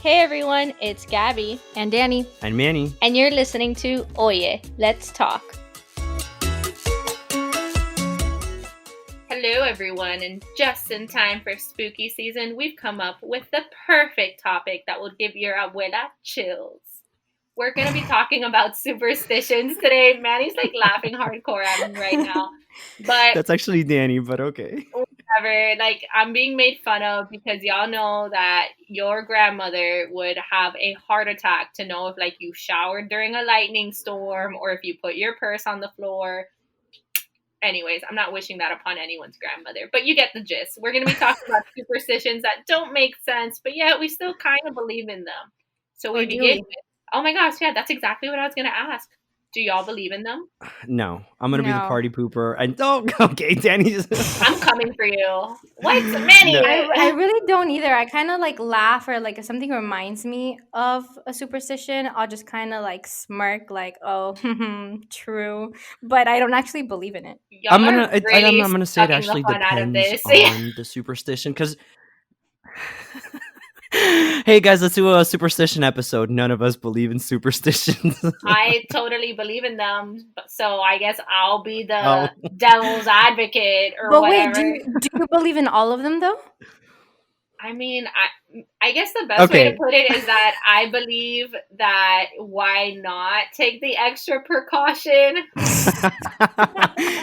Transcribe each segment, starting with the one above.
Hey everyone, it's Gabby and Danny and Manny, and you're listening to Oye, Let's Talk. Hello everyone, and just in time for spooky season, we've come up with the perfect topic that will give your abuela chills. We're going to be talking about superstitions today. Manny's like laughing hardcore at me right now. But that's actually Danny, but okay. Whatever. Like, I'm being made fun of because y'all know that your grandmother would have a heart attack to know if like you showered during a lightning storm or if you put your purse on the floor. Anyways, I'm not wishing that upon anyone's grandmother, but you get the gist. We're going to be talking about superstitions that don't make sense, but yet we still kind of believe in them. So we begin with, oh my gosh, yeah, that's exactly what I was going to ask. Do y'all believe in them? No, I'm going to be the party pooper. And okay, Danny. I'm coming for you. What's Manny? No. I really don't either. I kind of like laugh or like if something reminds me of a superstition, I'll just kind of like smirk like, oh, true. But I don't actually believe in it. I'm gonna say it actually depends on the superstition because. Hey guys, let's do a superstition episode. None of us believe in superstitions. I totally believe in them, so I guess I'll be the devil's advocate or whatever. Wait, do you believe in all of them though? I mean, I guess the best way to put it is that I believe that why not take the extra precaution?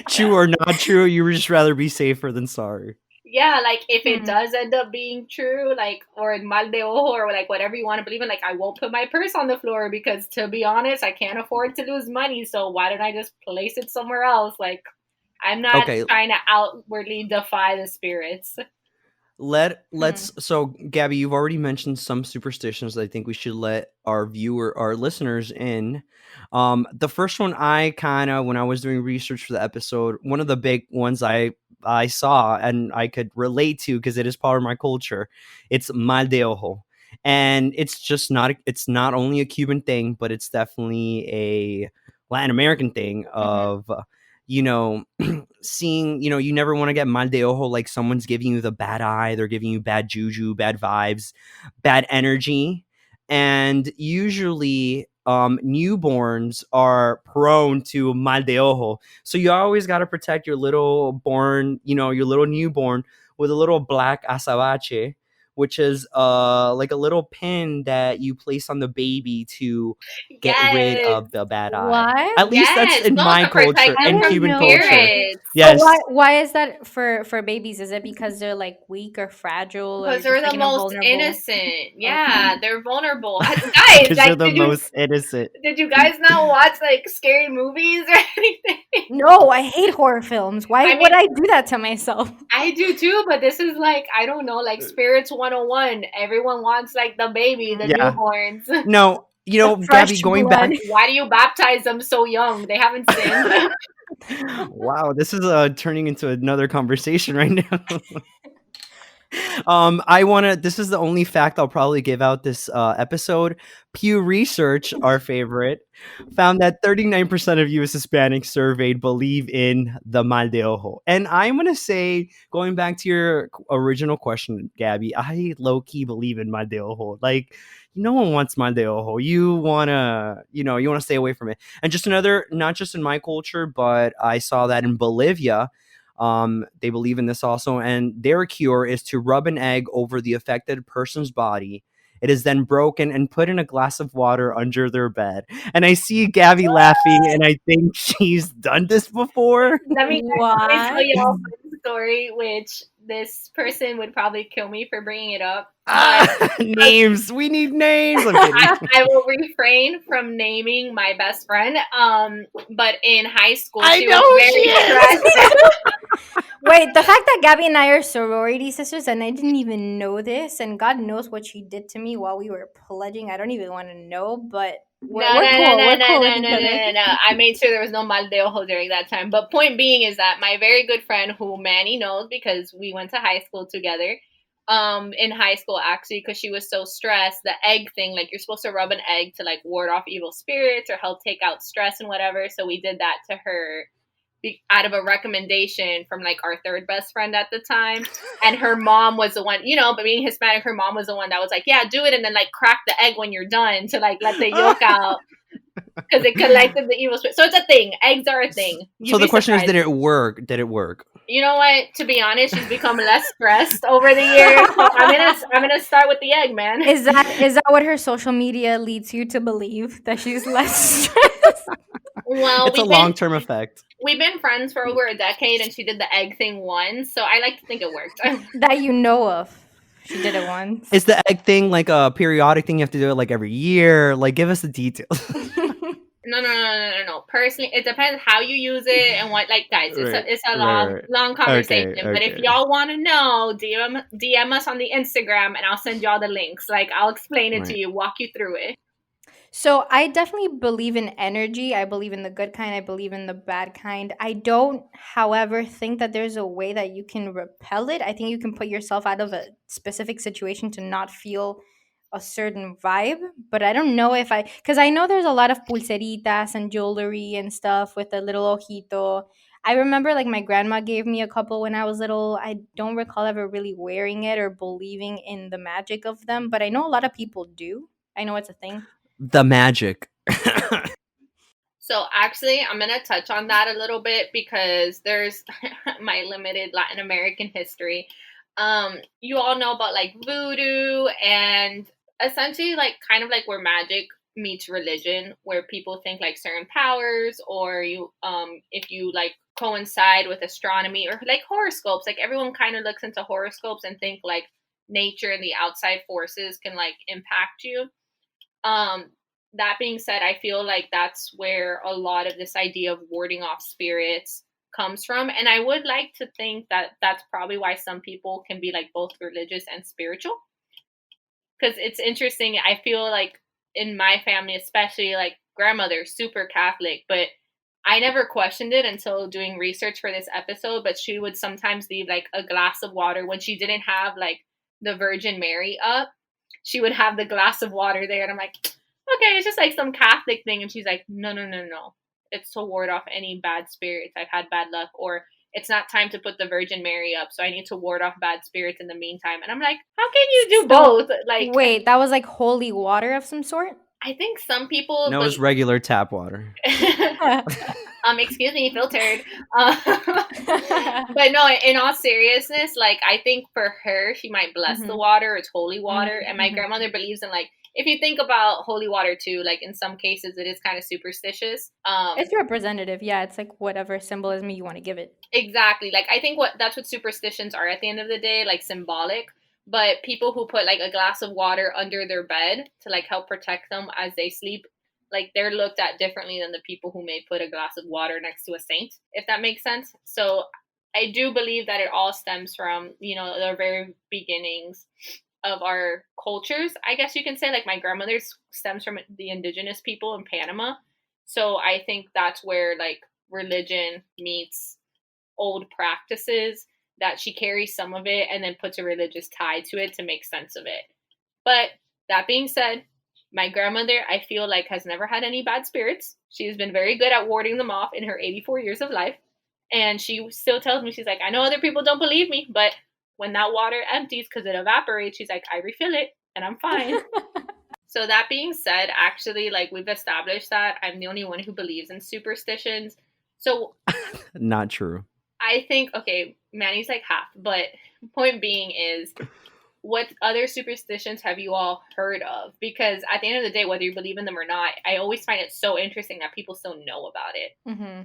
True or not true, you would just rather be safer than sorry. Yeah, like if it does end up being true, like, or mal de ojo, or like whatever you want to believe in, like I won't put my purse on the floor because to be honest, I can't afford to lose money. So why don't I just place it somewhere else? Like I'm not trying to outwardly defy the spirits. Let's so Gabby, you've already mentioned some superstitions that I think we should let our listeners in. The first one I when I was doing research for the episode, one of the big ones I saw and I could relate to because it is part of my culture. It's mal de ojo. And it's not only a Cuban thing, but it's definitely a Latin American thing of seeing, you never want to get mal de ojo, like someone's giving you the bad eye, they're giving you bad juju, bad vibes, bad energy. And usually newborns are prone to mal de ojo. So you always got to protect your little newborn with a little black azabache, which is like a little pin that you place on the baby to get rid of the bad eye. What? At least that's in my culture, in Cuban culture. Yes. So why is that for babies? Is it because they're like weak or fragile? Because they're the most innocent. Yeah, they're vulnerable. Guys, because they're the most innocent. Did you guys not watch like scary movies or anything? No, I hate horror films. Why would I do that to myself? I do too, but this is like, I don't know, like spirits 101. Everyone wants like the baby, the newborns. No, Gabby, going back. Why do you baptize them so young? They haven't sinned. Wow, this is turning into another conversation right now. This is the only fact I'll probably give out this episode. Pew Research, our favorite, found that 39% of U.S. Hispanics surveyed believe in the mal de ojo. And I'm going to say, going back to your original question, Gabby, I low-key believe in mal de ojo. Like, no one wants mal de ojo. You want to stay away from it. And just not just in my culture, but I saw that in Bolivia. They believe in this also, and their cure is to rub an egg over the affected person's body. It is then broken and put in a glass of water under their bed. And I see Gabby laughing, and I think she's done this before. Let me tell you all a story, which this person would probably kill me for bringing it up. Names. We need names. I will refrain from naming my best friend. But in high school, she was very stressed. Wait, the fact that Gabby and I are sorority sisters, and I didn't even know this, and God knows what she did to me while we were pledging. I don't even want to know, but we're cool. I made sure there was no mal de ojo during that time. But point being is that my very good friend, who Manny knows because we went to high school together, in high school actually, because she was so stressed, the egg thing, like you're supposed to rub an egg to like ward off evil spirits or help take out stress and whatever. So we did that to her out of a recommendation from like our third best friend at the time. And her mom was the one, but being Hispanic, her mom was the one that was like, yeah, do it. And then like crack the egg when you're done to like let the yolk out. Because it collected the evil spirit. So it's a thing. Eggs are a thing. So the question is, did it work? Did it work? You know what? To be honest, she's become less stressed over the years. So I'm gonna start with the egg, man. Is that what her social media leads you to believe, that she's less stressed? Well, it's a long-term effect. We've been friends for over a decade, and she did the egg thing once, so I like to think it worked. That you know of. She did it once. Is the egg thing like a periodic thing? You have to do it like every year? Like, give us the details. No. Personally, it depends how you use it and what. Like, guys, it's a long conversation. Okay. But if y'all want to know, DM us on the Instagram, and I'll send y'all the links. Like, I'll explain it to you, walk you through it. So I definitely believe in energy. I believe in the good kind. I believe in the bad kind. I don't, however, think that there's a way that you can repel it. I think you can put yourself out of a specific situation to not feel a certain vibe. But I don't know if because I know there's a lot of pulseritas and jewelry and stuff with a little ojito. I remember like my grandma gave me a couple when I was little. I don't recall ever really wearing it or believing in the magic of them, but I know a lot of people do. I know it's a thing. The magic. So actually, I'm going to touch on that a little bit because there's my limited Latin American history. You all know about like voodoo and essentially like kind of like where magic meets religion, where people think like certain powers, or if you like coincide with astronomy or like horoscopes, like everyone kind of looks into horoscopes and think like nature and the outside forces can like impact you. That being said, I feel like that's where a lot of this idea of warding off spirits comes from. And I would like to think that that's probably why some people can be like both religious and spiritual. Because it's interesting. I feel like in my family, especially like grandmother, super Catholic, but I never questioned it until doing research for this episode. But she would sometimes leave like a glass of water when she didn't have like the Virgin Mary up. She would have the glass of water there. And I'm like, okay, it's just like some Catholic thing. And she's like, no. It's to ward off any bad spirits. I've had bad luck. Or it's not time to put the Virgin Mary up, so I need to ward off bad spirits in the meantime. And I'm like, how can you do both? Like, wait, that was like holy water of some sort? I think some people... No, it's regular tap water. Excuse me, filtered. But no, in all seriousness, like, I think for her, she might bless the water. It's holy water. And my grandmother believes in, like, if you think about holy water too, like in some cases it is kind of superstitious. It's representative. Yeah, it's like whatever symbolism you want to give it. Exactly. Like I think that's what superstitions are at the end of the day, like symbolic. But people who put like a glass of water under their bed to like help protect them as they sleep, like they're looked at differently than the people who may put a glass of water next to a saint, if that makes sense. So I do believe that it all stems from, the very beginnings of our cultures, I guess you can say. Like my grandmother's stems from the indigenous people in Panama. So I think that's where like religion meets old practices, that she carries some of it and then puts a religious tie to it to make sense of it. But that being said, my grandmother, I feel like, has never had any bad spirits. She's been very good at warding them off in her 84 years of life. And she still tells me, she's like, I know other people don't believe me, but when that water empties because it evaporates, she's like, I refill it and I'm fine. So that being said, actually, like we've established that I'm the only one who believes in superstitions. So not true. I think, okay, Manny's like half, but point being is, what other superstitions have you all heard of? Because at the end of the day, whether you believe in them or not, I always find it so interesting that people still know about it. Mm-hmm.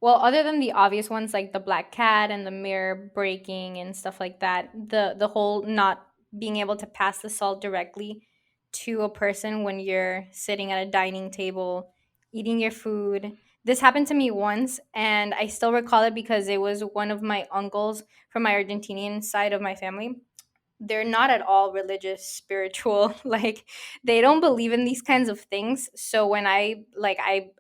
Well, other than the obvious ones like the black cat and the mirror breaking and stuff like that, the whole not being able to pass the salt directly to a person when you're sitting at a dining table, eating your food. This happened to me once, and I still recall it because it was one of my uncles from my Argentinian side of my family. They're not at all religious, spiritual. Like they don't believe in these kinds of things. So when I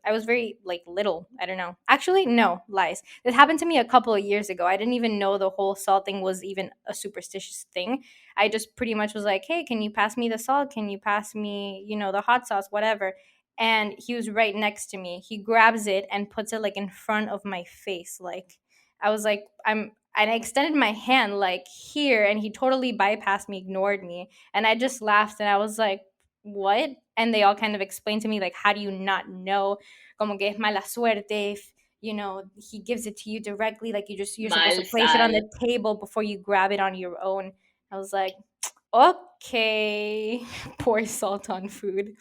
was very like little, I don't know. Actually, no, lies. This happened to me a couple of years ago. I didn't even know the whole salt thing was even a superstitious thing. I just pretty much was like, hey, can you pass me the salt? Can you pass me, the hot sauce, whatever. and he was right next to me. He grabs it and puts it like in front of my face. Like I was like, and I extended my hand like here, and he totally bypassed me, ignored me, and I just laughed and I was like, what? And they all kind of explained to me like, how do you not know? Como que es mala suerte if he gives it to you directly. Like you're supposed Mal to place it on sal. the table before you grab it on your own. I was like, okay, pour salt on food.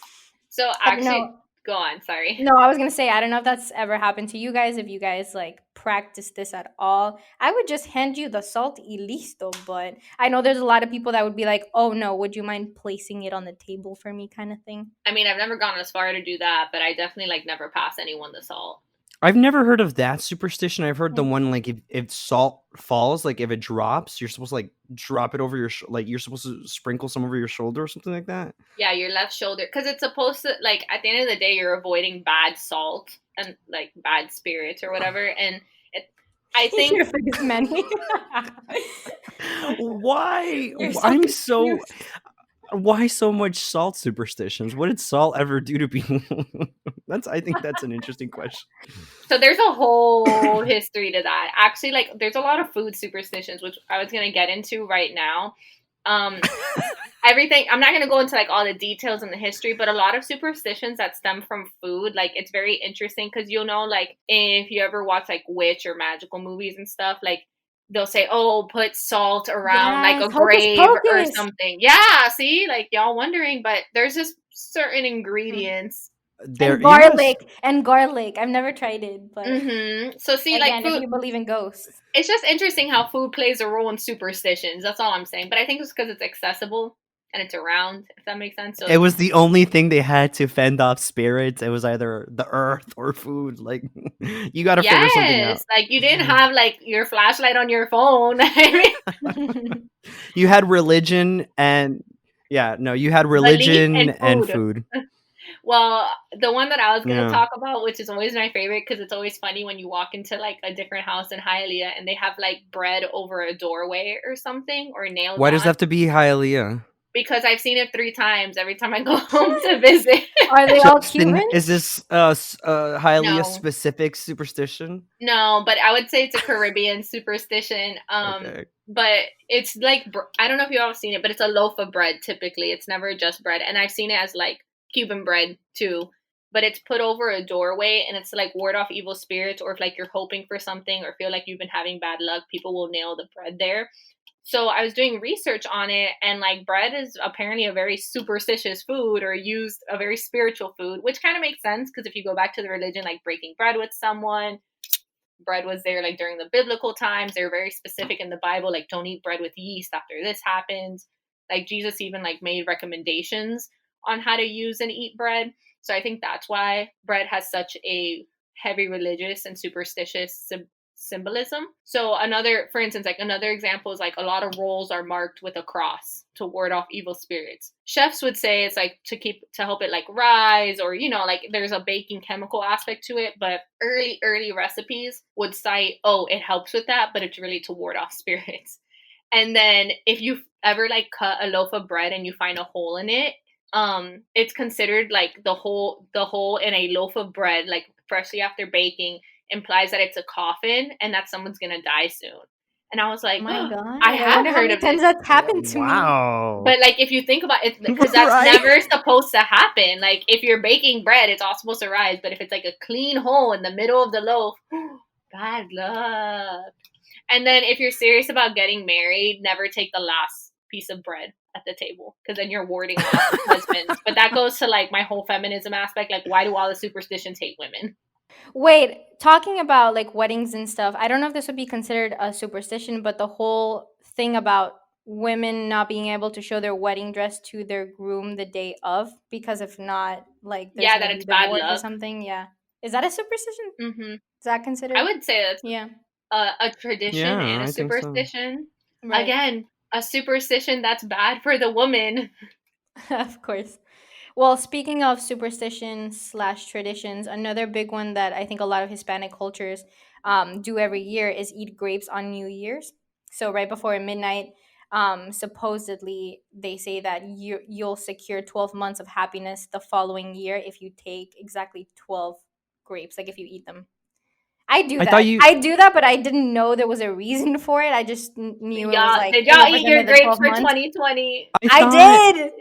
So I don't actually, know. go on. Sorry. No, I was gonna say I don't know if that's ever happened to you guys. If you guys like practice this at all, I would just hand you the salt y listo. But I know there's a lot of people that would be like, "Oh no, would you mind placing it on the table for me?" kind of thing. I mean, I've never gone as far to do that, but I definitely like never pass anyone the salt. I've never heard of that superstition. I've heard the Mm. one like if salt falls, like if it drops, you're supposed to like drop it over your like you're supposed to sprinkle some over your shoulder or something like that. Yeah, your left shoulder, because it's supposed to, like, at the end of the day, you're avoiding bad salt and like bad spirits or whatever. And it, I think, Your face, Manny. Why? You're so I'm so. confused. Why so much salt superstitions? What did salt ever do to people? I think that's an interesting question. so there's a whole history to that. Actually, like, there's a lot of food superstitions, which I was gonna get into right now. Um, everything. I'm not gonna go into like all the details in the history, but a lot of superstitions that stem from food, like it's very interesting because you'll know, like, if you ever watch like witch or magical movies and stuff, like they'll say, "Oh, put salt around like Yes, a hocus grave or pocus. something." Yeah, see, like y'all wondering, but there's just certain Mm. ingredients. There, And yes, garlic and garlic. I've never tried it, but So see, like again, if food, you believe in ghosts. it's just interesting how food plays a role in superstitions. That's all I'm saying. But I think it's because it's accessible and it's around, if that makes sense. So it was the only thing they had to fend off spirits. It was either the earth or food. Like, you got to figure something yes, out. like you didn't have like your flashlight on your phone. I mean, You had religion and yeah, no, you had belief religion and and food. food. Well, the one that I was gonna Yeah. talk about, which is always my favorite, because it's always funny when you walk into like a different house in Hialeah and they have like bread over a doorway or something, or nails Why does that on. have to be Hialeah? Because I've seen it 3 times every time I go home to visit. Are they all Justin, Cuban? is this Hialeah No, specific superstition? no, but I would say it's a Caribbean superstition. Okay. But it's like I don't know if you all have seen it, but it's a loaf of bread. Typically, it's never just bread, and I've seen it as like Cuban bread too. But it's put over a doorway, and it's to, like, ward off evil spirits, or if like you're hoping for something or feel like you've been having bad luck, people will nail the bread there. So I was doing research on it, and like bread is apparently a very superstitious food, or used a very spiritual food, which kind of makes sense because if you go back to the religion, like breaking bread with someone, bread was there like during the biblical times. They're very specific in the Bible, like don't eat bread with yeast after this happens. Like Jesus even like made recommendations on how to use and eat bread. So I think that's why bread has such a heavy religious and superstitious symbolism. So another, for instance, like another example is like a lot of rolls are marked with a cross to ward off evil spirits. Chefs would say it's like to help it like rise, or like there's a baking chemical aspect to it, but early recipes would cite, oh, it helps with that, but it's really to ward off spirits. And then if you ever like cut a loaf of bread and you find a hole in it, it's considered like the hole in a loaf of bread, like freshly after baking, implies that it's a coffin and that someone's gonna die soon. And I was Oh like, my oh, god! I I had wonder how heard many of this. times that's happened to me. Wow. But like if you think about it, because that's Right? never supposed to happen. Like if you're baking bread, it's all supposed to rise. But if it's like a clean hole in the middle of the loaf, bad luck. And then if you're serious about getting married, never take the last piece of bread at the table, because then you're warding off husbands. But that goes to like my whole feminism aspect. Like, why do all the superstitions hate women? Wait, talking about like weddings and stuff, I don't know if this would be considered a superstition, but the whole thing about women not being able to show their wedding dress to their groom the day of, because if not, like there's Yeah, gonna that be it's bad divorce or luck. something. Yeah, is that a superstition? Hmm. Is that I considered? would say that's Yeah, a tradition Yeah, and a I think so. superstition. right. Again, a superstition that's bad for the woman. Of course. Well, speaking of superstitions slash traditions, another big one that I think a lot of Hispanic cultures do every year is eat grapes on New Year's. So right before midnight, supposedly they say that you'll secure 12 months of happiness the following year if you take exactly 12 grapes, like if you eat them. I do I that. thought you I do that, but I didn't know there was a reason for it. I just knew it was Y'all, like did it y'all eat your represented the grapes 12 for months. 2020? I I thought did.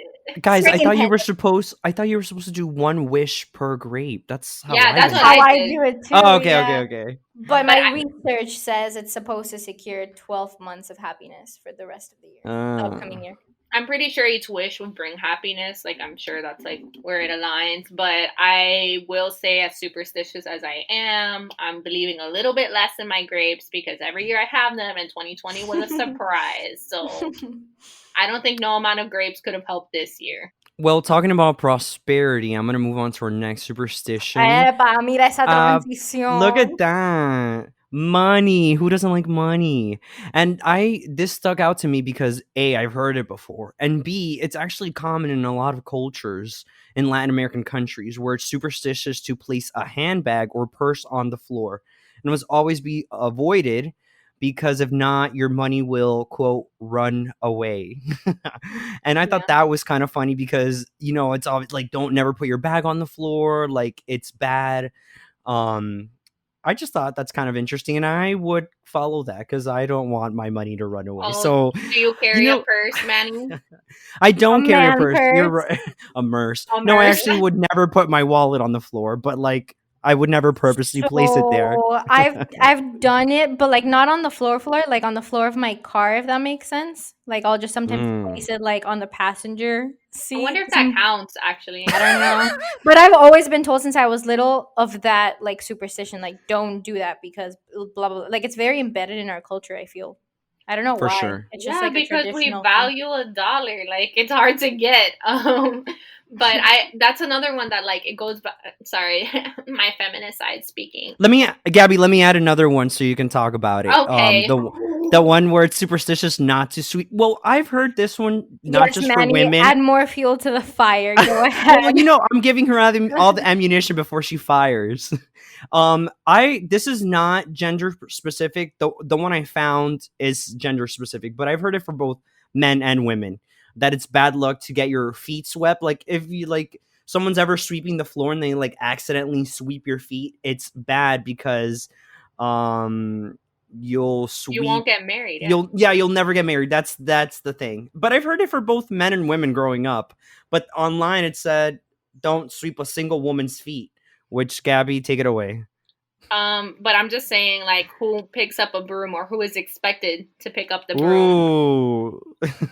guys, I Freaking thought you head. were supposed to do one wish per grape. That's how Yeah, I that's went. what How I I did. do it too. Oh, okay, Yeah. okay. But But my research says it's supposed to secure 12 months of happiness for the rest of the year, the upcoming year. I'm pretty sure each wish would bring happiness. Like, I'm sure that's like where it aligns. But I will say, as superstitious as I am, I'm believing a little bit less in my grapes because every year I have them, and 2020 was a surprise. So I don't think no amount of grapes could have helped this year. Well, talking about prosperity, I'm gonna move on to our next superstition. Epa, mira esa Look transición. at that. Money. Who doesn't like money? And this stuck out to me because A, I've heard it before, and B, it's actually common in a lot of cultures in Latin American countries where it's superstitious to place a handbag or purse on the floor. And it must always be avoided because if not, your money will, quote, run away. And I thought that was kind of funny because, it's always like, don't never put your bag on the floor. Like, it's bad. I just thought that's kind of interesting, and I would follow that because I don't want my money to run away. Oh, So, do you carry a purse, Manny? I don't carry a man purse. You're purse. right. A merce. A No, I merce? actually would never put my wallet on the floor, but like I would never purposely place it there. So I've done it, but like not on the floor, like on the floor of my car, if that makes sense. Like I'll just sometimes place it like on the passenger I wonder seat. if that counts, actually. I don't know. But I've always been told since I was little of that like superstition, like don't do that because blah blah blah. Like it's very embedded in our culture, I feel. I don't know For why. sure. It's just Yeah, like a because we traditional thing. value $1. Like, it's hard to get. But that's another one that, like, it goes back. Sorry, my feminist side speaking. Gabby, let me add another one so you can talk about it. Okay. The one where it's superstitious not to sweep. Well, I've heard this one not Yes, just for Manny, women. add more fuel to the fire. Go ahead. Well, I'm giving her all the ammunition before she fires. This is not gender specific. The one I found is gender specific, but I've heard it for both men and women that it's bad luck to get your feet swept. Like if you like someone's ever sweeping the floor and they like accidentally sweep your feet, it's bad because you'll sweep. You won't get married. You'll never get married. That's the thing. But I've heard it for both men and women growing up. But online it said don't sweep a single woman's feet. Which, Gabby, take it away. But I'm just saying, like, who picks up a broom or who is expected to pick up the broom? Ooh.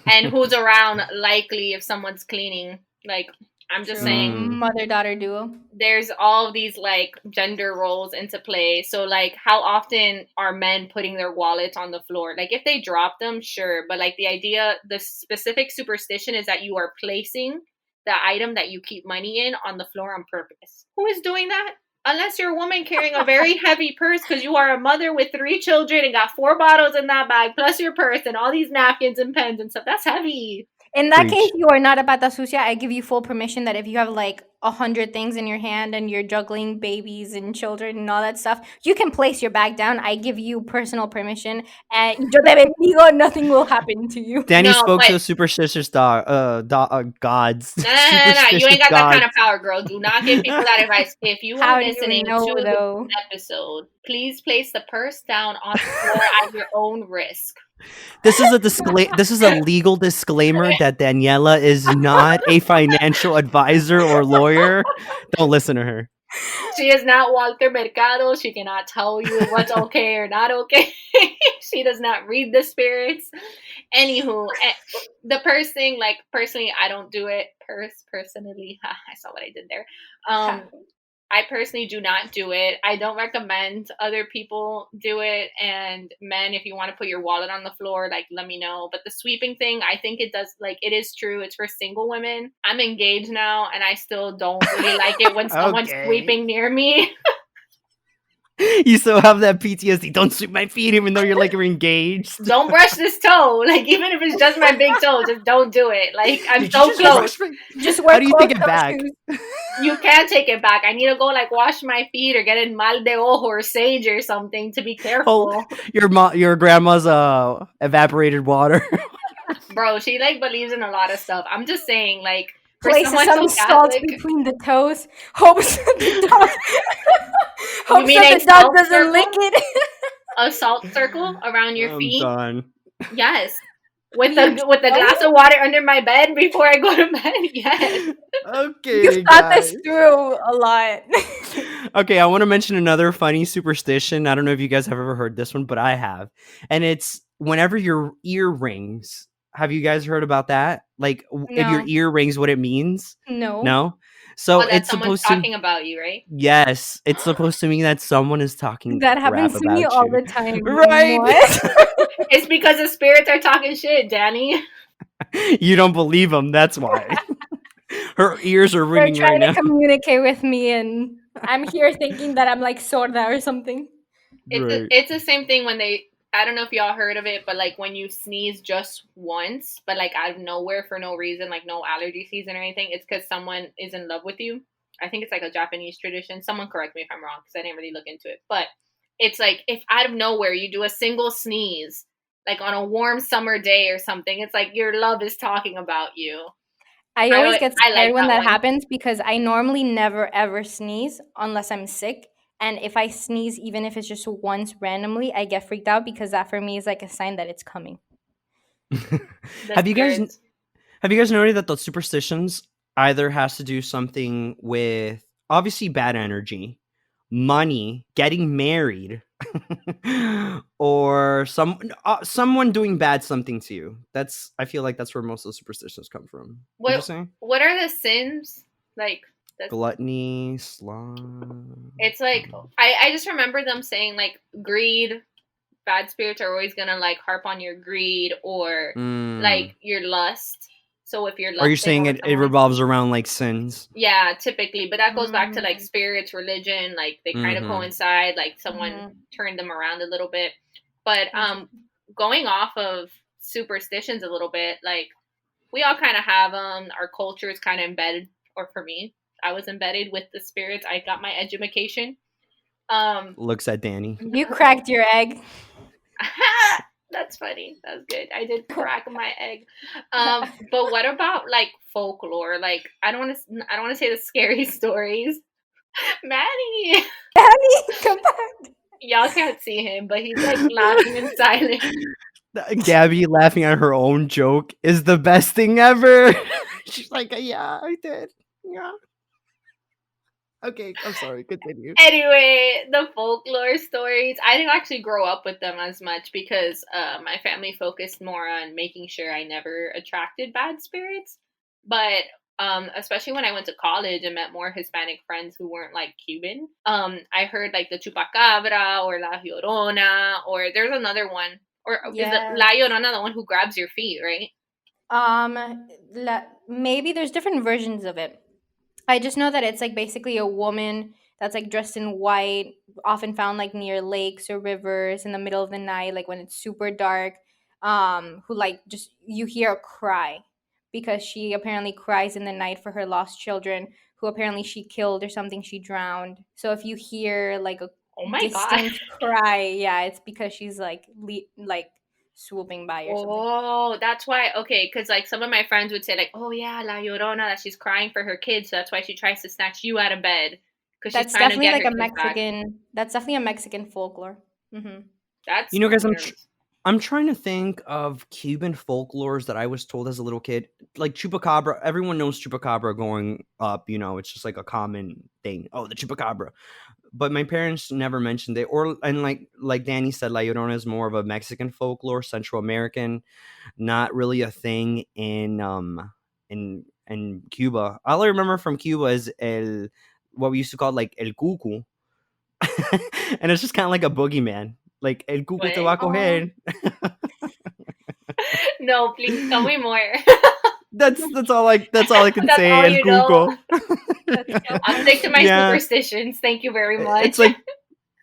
And who's around likely if someone's cleaning. Like, I'm just saying, mother-daughter duo. There's all of these, like, gender roles into play. So, like, how often are men putting their wallets on the floor? Like, if they drop them, sure. But, like, the specific superstition is that you are placing the item that you keep money in on the floor on purpose. Who is doing that? Unless you're a woman carrying a very heavy purse because you are a mother with 3 children and got 4 bottles in that bag, plus your purse and all these napkins and pens and stuff. That's heavy. In that case, you are not a pata sucia. I give you full permission that if you have like 100 things in your hand and you're juggling babies and children and all that stuff, you can place your bag down. I give you personal permission, and yo te bendigo, nothing will happen to you. Danny spoke to a superstitious gods. No. You ain't got that kind of power, girl. Do not give people that advice. If you are listening to this episode, please place the purse down on the floor at your own risk. This is a legal disclaimer that Daniela is not a financial advisor or lawyer. Don't listen to her. She is not Walter Mercado. She cannot tell you what's okay or not okay. She does not read the spirits. Anywho, the purse thing, like, personally, I don't do it. Personally, I saw what I did there. I personally do not do it. I don't recommend other people do it. And men, if you want to put your wallet on the floor, like, let me know. But the sweeping thing, I think it does, like, it is true. It's for single women. I'm engaged now, and I still don't really like it when someone's sweeping near me. You still have that PTSD. Don't sweep my feet, even though you're engaged. Don't brush this toe. Like, even if it's just my big toe, just don't do it. Like, I'm so close. Just wear. How do you take it back? You can't take it back. I need to go, like, wash my feet or get in mal de ojo or sage or something to be careful. Your grandma's evaporated water. Bro, she like believes in a lot of stuff. I'm just saying, like, for Places someone some so salt Catholic, between the toes. Hopes the dog. you Hopes mean that a the dog salt doesn't lick circle? it. A salt circle around your I'm feet? done. Yes. You With a dummy. glass of water under my bed before I go to bed? Yes. You've Okay, thought this guys. through a lot. Okay, I want to mention another funny superstition. I don't know if you guys have ever heard this one, but I have. And it's whenever your ear rings. Have you guys heard about that? Like, if your No. ear rings, what it means? No. No? So Oh, that it's someone's supposed to, talking about you, right? yes, it's supposed to mean that someone is talking That crap happens to me about all you. the time. Right? What? It's because the spirits are talking shit, Danny. You don't believe them. That's why. Her ears are They're ringing right trying to now. communicate with me, and I'm here thinking that I'm like sorda or something. Right. It's the same thing when they. I don't know if y'all heard of it, but like when you sneeze just once, but like out of nowhere for no reason, like no allergy season or anything, it's because someone is in love with you. I think it's like a Japanese tradition. Someone correct me if I'm wrong because I didn't really look into it. But it's like if out of nowhere you do a single sneeze, like on a warm summer day or something, it's like your love is talking about you. I always get I scared like when that that one. happens because I normally never ever sneeze unless I'm sick. And if I sneeze, even if it's just once randomly, I get freaked out because that for me is like a sign that it's coming. The Have you guys spirits. Have you guys noted that the superstitions either has to do something with obviously bad energy, money, getting married, or someone doing bad something to you? I feel like that's where most of the superstitions come from. Would you say What are the sins? Like the gluttony, sloth? it's like I just remember them saying like greed, bad spirits are always gonna like harp on your greed or like your lust. So if you're Are you lusting saying over it someone, revolves around like sins? yeah, typically, but that goes back to like Mm, spirits, religion, like they kind of Mm-hmm. coincide. Like someone mhm. turned them around a little bit, but Interesting. going off of superstitions a little bit, like we all kind of have them. Our culture is kind of embedded, or for me, I was embedded with the spirits. I got my education. Um, Looks at Danny. You cracked your egg. that's funny. That's good. I did crack my egg. But what about like folklore? Like I don't want to say the scary stories. Manny, Daddy, come back. y'all can't see him, but he's like laughing in silence. Gabby laughing at her own joke is the best thing ever. She's like, yeah, I did. Yeah. Okay, I'm sorry. Continue. Anyway, the folklore stories. I didn't actually grow up with them as much because my family focused more on making sure I never attracted bad spirits. But especially when I went to college and met more Hispanic friends who weren't like Cuban, I heard like the chupacabra or la llorona, or there's another one, or is the Yeah. la llorona the one who grabs your feet, right? Maybe there's different versions of it. I just know that it's like basically a woman that's like dressed in white, often found like near lakes or rivers in the middle of the night, like when it's super dark, who like just you hear a cry because she apparently cries in the night for her lost children who apparently she killed or something, she drowned. So if you hear like a Oh my god. distant cry, yeah, it's because she's like like swooping by or something. Oh, that's why. Okay, because like some of my friends would say like, "Oh yeah, La Llorona, that she's crying for her kids, so that's why she tries to snatch you out of bed because she's That's trying to definitely get like her a kids back." Mexican. That's definitely a Mexican folklore. Hmm. That's You know, guys, weird. I'm trying to think of Cuban folklores that I was told as a little kid. Like chupacabra. Everyone knows chupacabra going up. You know, it's just like a common thing. Oh, the chupacabra. But my parents never mentioned it. Or and like Danny said, La Llorona is more of a Mexican folklore, Central American, not really a thing in Cuba. All I remember from Cuba is el what we used to call like el cucu, and it's just kind of like a boogeyman. Like el cucu te va What? a coger. No, please tell me more. That's all I can That's say. all El you know. cuco. That's so I'll stick to funny. my Yeah, superstitions. Thank you very it's much. like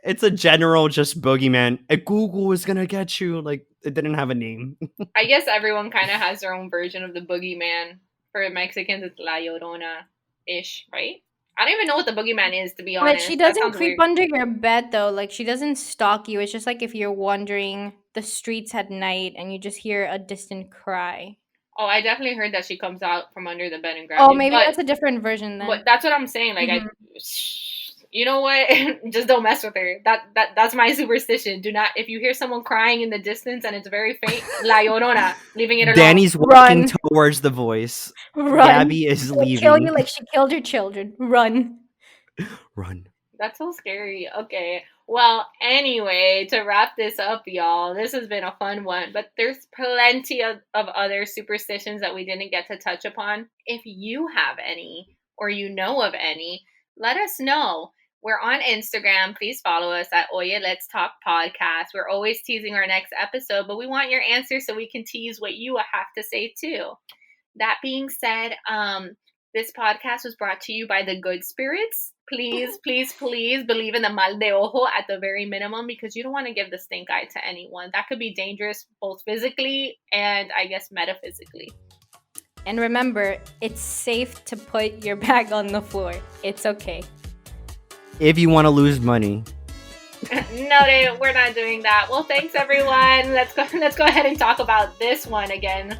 it's a general just boogeyman. El cucu is gonna get you. Like it didn't have a name. I guess everyone kind of has their own version of the boogeyman. For Mexicans, it's La Llorona ish, right? I don't even know what the boogeyman is, to be But she honest. That doesn't sounds creep weird. under your bed though. Like she doesn't stalk you. It's just like if you're wondering the streets at night and you just hear a distant cry. Oh, I definitely heard that she comes out from under the bed and grabs Oh, you. maybe But that's a different version then. that's what I'm saying. Like Mhm. you know what? Just don't mess with her. That's my superstition. Do not, if you hear someone crying in the distance and it's very faint, La Llorona, leaving it alone. Danny's walking Run. towards the voice. Run. Gabby is She'll kill leaving. you like she killed your children. Run. Run. That's so scary. Okay. Well, anyway, to wrap this up, y'all, this has been a fun one, but there's plenty of other superstitions that we didn't get to touch upon. If you have any or you know of any, let us know. We're on Instagram. Please follow us at Oye Let's Talk Podcast. We're always teasing our next episode, but we want your answers so we can tease what you have to say too. That being said, this podcast was brought to you by the good spirits. Please, please, please believe in the mal de ojo at the very minimum, because you don't want to give the stink eye to anyone. That could be dangerous both physically and I guess metaphysically. And remember, it's safe to put your bag on the floor. It's okay. If you want to lose money. No, we're not doing that. Well, thanks everyone. Let's go ahead and talk about this one again.